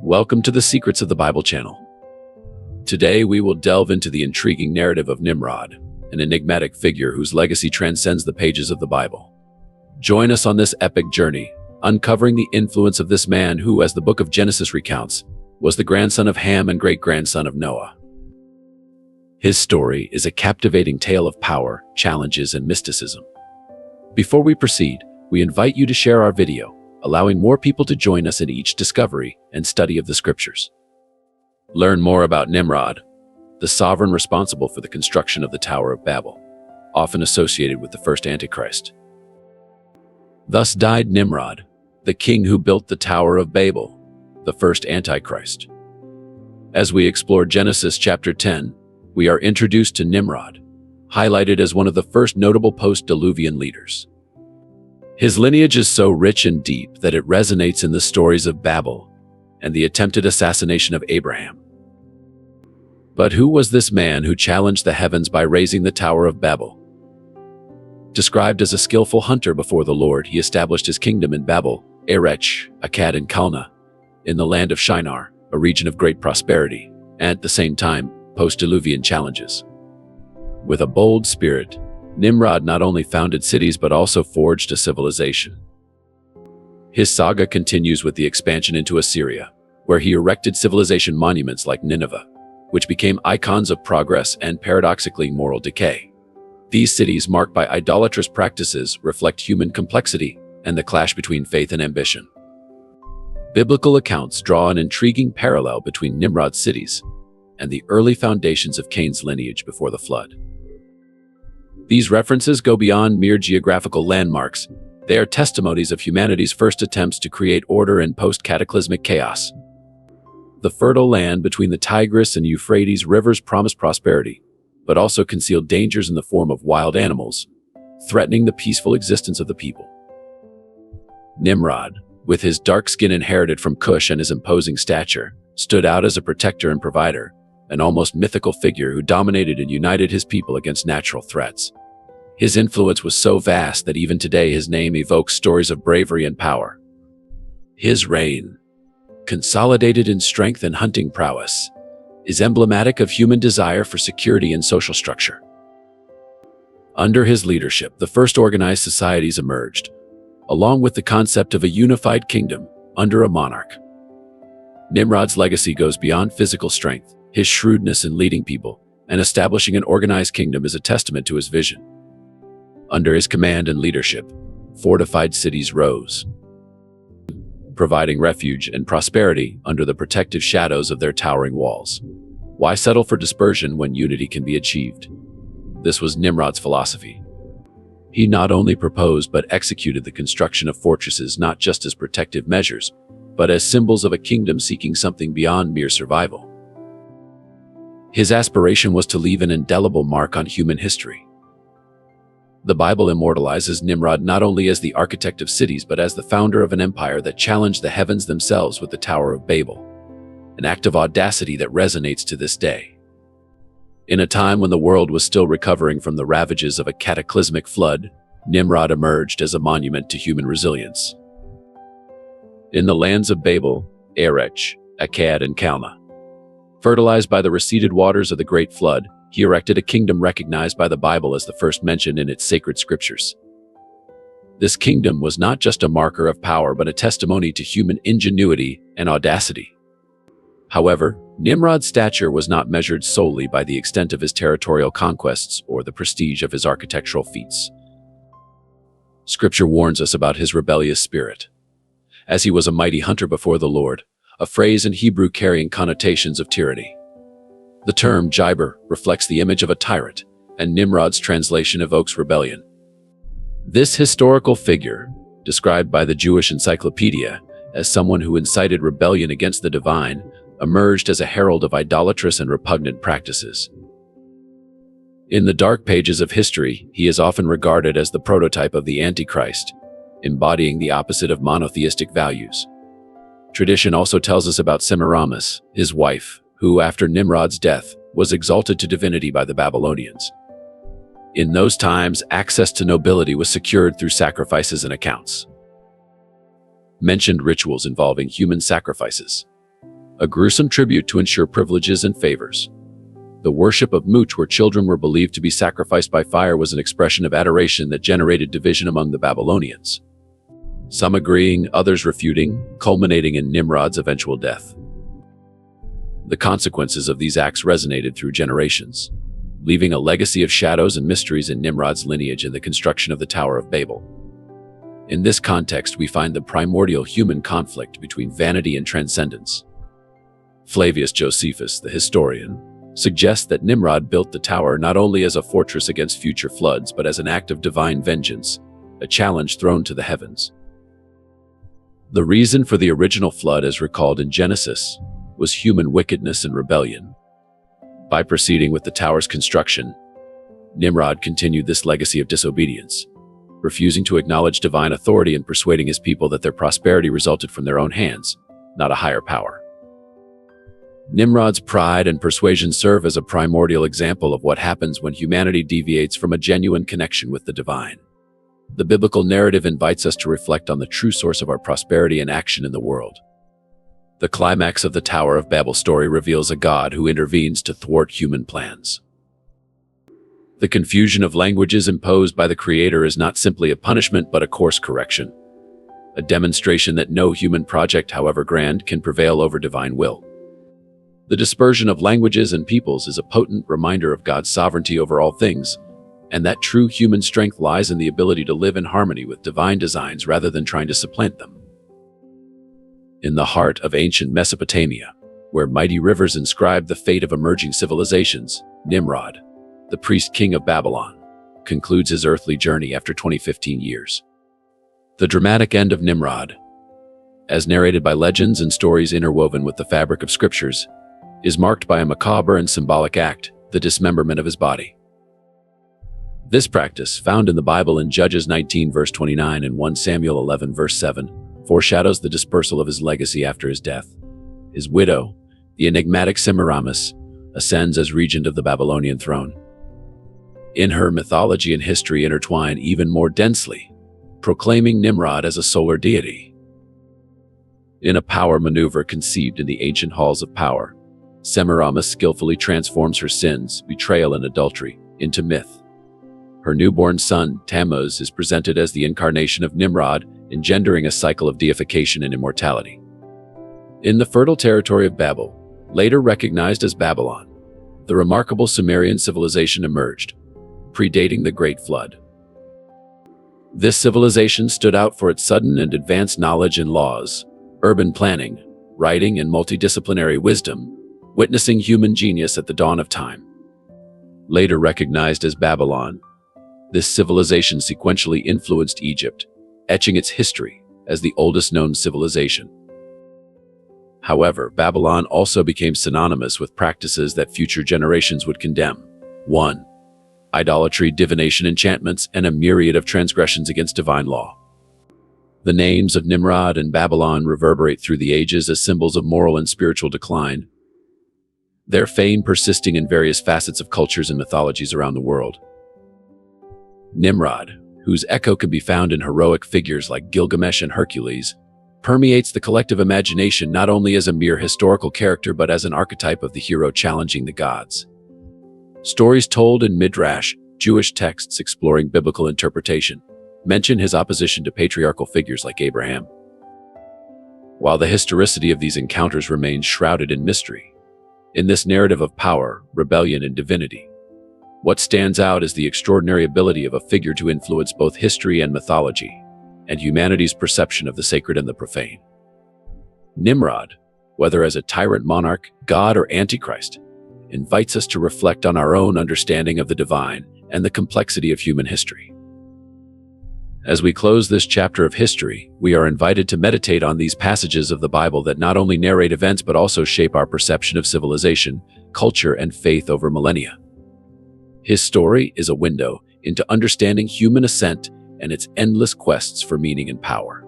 Welcome to the Secrets of the Bible channel. Today we will delve into the intriguing narrative of Nimrod, an enigmatic figure whose legacy transcends the pages of the Bible. Join us on this epic journey, uncovering the influence of this man who, as the book of Genesis recounts, was the grandson of Ham and great-grandson of Noah. His story is a captivating tale of power, challenges, and mysticism. Before we proceed, we invite you to share our video, allowing more people to join us in each discovery and study of the scriptures. Learn more about Nimrod, the sovereign responsible for the construction of the Tower of Babel, often associated with the first Antichrist. Thus died Nimrod, the king who built the Tower of Babel, the first Antichrist. As we explore Genesis chapter 10, we are introduced to Nimrod, highlighted as one of the first notable post-Diluvian leaders. His lineage is so rich and deep that it resonates in the stories of Babel and the attempted assassination of Abraham. But who was this man who challenged the heavens by raising the Tower of Babel? Described as a skillful hunter before the Lord, he established his kingdom in Babel, Erech, Akkad, and Calneh, in the land of Shinar, a region of great prosperity, and at the same time, post-Diluvian challenges. With a bold spirit, Nimrod not only founded cities but also forged a civilization. His saga continues with the expansion into Assyria, where he erected civilization monuments like Nineveh, which became icons of progress and, paradoxically, moral decay. These cities, marked by idolatrous practices, reflect human complexity and the clash between faith and ambition. Biblical accounts draw an intriguing parallel between Nimrod's cities and the early foundations of Cain's lineage before the flood. These references go beyond mere geographical landmarks. They are testimonies of humanity's first attempts to create order in post-cataclysmic chaos. The fertile land between the Tigris and Euphrates rivers promised prosperity, but also concealed dangers in the form of wild animals, threatening the peaceful existence of the people. Nimrod, with his dark skin inherited from Cush and his imposing stature, stood out as a protector and provider, an almost mythical figure who dominated and united his people against natural threats. His influence was so vast that even today his name evokes stories of bravery and power. His reign, consolidated in strength and hunting prowess, is emblematic of human desire for security and social structure. Under his leadership, the first organized societies emerged, along with the concept of a unified kingdom under a monarch. Nimrod's legacy goes beyond physical strength. His shrewdness in leading people and establishing an organized kingdom is a testament to his vision. Under his command and leadership, fortified cities rose, providing refuge and prosperity under the protective shadows of their towering walls. Why settle for dispersion when unity can be achieved? This was Nimrod's philosophy. He not only proposed but executed the construction of fortresses not just as protective measures, but as symbols of a kingdom seeking something beyond mere survival. His aspiration was to leave an indelible mark on human history. The Bible immortalizes Nimrod not only as the architect of cities but as the founder of an empire that challenged the heavens themselves with the Tower of Babel, an act of audacity that resonates to this day. In a time when the world was still recovering from the ravages of a cataclysmic flood, Nimrod emerged as a monument to human resilience. In the lands of Babel, Erech, Akkad, and Calneh, fertilized by the receded waters of the Great Flood, he erected a kingdom recognized by the Bible as the first mention in its sacred scriptures. This kingdom was not just a marker of power but a testimony to human ingenuity and audacity. However, Nimrod's stature was not measured solely by the extent of his territorial conquests or the prestige of his architectural feats. Scripture warns us about his rebellious spirit. As he was a mighty hunter before the Lord, a phrase in Hebrew carrying connotations of tyranny. The term Jibber reflects the image of a tyrant, and Nimrod's translation evokes rebellion. This historical figure, described by the Jewish Encyclopedia as someone who incited rebellion against the divine, emerged as a herald of idolatrous and repugnant practices. In the dark pages of history, he is often regarded as the prototype of the Antichrist, embodying the opposite of monotheistic values. Tradition also tells us about Semiramis, his wife, who, after Nimrod's death, was exalted to divinity by the Babylonians. In those times, access to nobility was secured through sacrifices and accounts. Mentioned rituals involving human sacrifices, a gruesome tribute to ensure privileges and favors. The worship of Mooch, where children were believed to be sacrificed by fire, was an expression of adoration that generated division among the Babylonians. Some agreeing, others refuting, culminating in Nimrod's eventual death. The consequences of these acts resonated through generations, leaving a legacy of shadows and mysteries in Nimrod's lineage and the construction of the Tower of Babel. In this context, we find the primordial human conflict between vanity and transcendence. Flavius Josephus, the historian, suggests that Nimrod built the tower not only as a fortress against future floods, but as an act of divine vengeance, a challenge thrown to the heavens. The reason for the original flood, as recalled in Genesis, was human wickedness and rebellion. By proceeding with the tower's construction, Nimrod continued this legacy of disobedience, refusing to acknowledge divine authority and persuading his people that their prosperity resulted from their own hands, not a higher power. Nimrod's pride and persuasion serve as a primordial example of what happens when humanity deviates from a genuine connection with the divine. The biblical narrative invites us to reflect on the true source of our prosperity and action in the world. The climax of the Tower of Babel story reveals a God who intervenes to thwart human plans. The confusion of languages imposed by the Creator is not simply a punishment but a course correction, a demonstration that no human project, however grand, can prevail over divine will. The dispersion of languages and peoples is a potent reminder of God's sovereignty over all things, and that true human strength lies in the ability to live in harmony with divine designs rather than trying to supplant them. In the heart of ancient Mesopotamia, where mighty rivers inscribed the fate of emerging civilizations, Nimrod, the priest-king of Babylon, concludes his earthly journey after 15 years. The dramatic end of Nimrod, as narrated by legends and stories interwoven with the fabric of scriptures, is marked by a macabre and symbolic act, the dismemberment of his body. This practice, found in the Bible in Judges 19 verse 29 and 1 Samuel 11 verse 7, foreshadows the dispersal of his legacy after his death. His widow, the enigmatic Semiramis, ascends as regent of the Babylonian throne. In her, mythology and history intertwine even more densely, proclaiming Nimrod as a solar deity. In a power maneuver conceived in the ancient halls of power, Semiramis skillfully transforms her sins, betrayal, and adultery into myth. Her newborn son, Tammuz, is presented as the incarnation of Nimrod, engendering a cycle of deification and immortality. In the fertile territory of Babel, later recognized as Babylon, the remarkable Sumerian civilization emerged, predating the Great Flood. This civilization stood out for its sudden and advanced knowledge in laws, urban planning, writing, and multidisciplinary wisdom, witnessing human genius at the dawn of time. Later recognized as Babylon, this civilization sequentially influenced Egypt, etching its history as the oldest known civilization. However, Babylon also became synonymous with practices that future generations would condemn. 1. Idolatry, divination, enchantments, and a myriad of transgressions against divine law. The names of Nimrod and Babylon reverberate through the ages as symbols of moral and spiritual decline, their fame persisting in various facets of cultures and mythologies around the world. Nimrod, whose echo can be found in heroic figures like Gilgamesh and Hercules, permeates the collective imagination not only as a mere historical character but as an archetype of the hero challenging the gods. Stories told in Midrash, Jewish texts exploring biblical interpretation, mention his opposition to patriarchal figures like Abraham. While the historicity of these encounters remains shrouded in mystery, in this narrative of power, rebellion, and divinity, what stands out is the extraordinary ability of a figure to influence both history and mythology, and humanity's perception of the sacred and the profane. Nimrod, whether as a tyrant monarch, god, or Antichrist, invites us to reflect on our own understanding of the divine and the complexity of human history. As we close this chapter of history, we are invited to meditate on these passages of the Bible that not only narrate events but also shape our perception of civilization, culture, and faith over millennia. His story is a window into understanding human ascent and its endless quests for meaning and power.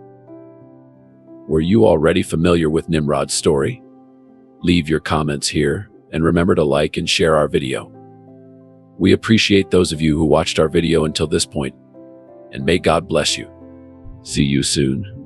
Were you already familiar with Nimrod's story? Leave your comments here, and remember to like and share our video. We appreciate those of you who watched our video until this point, and may God bless you. See you soon.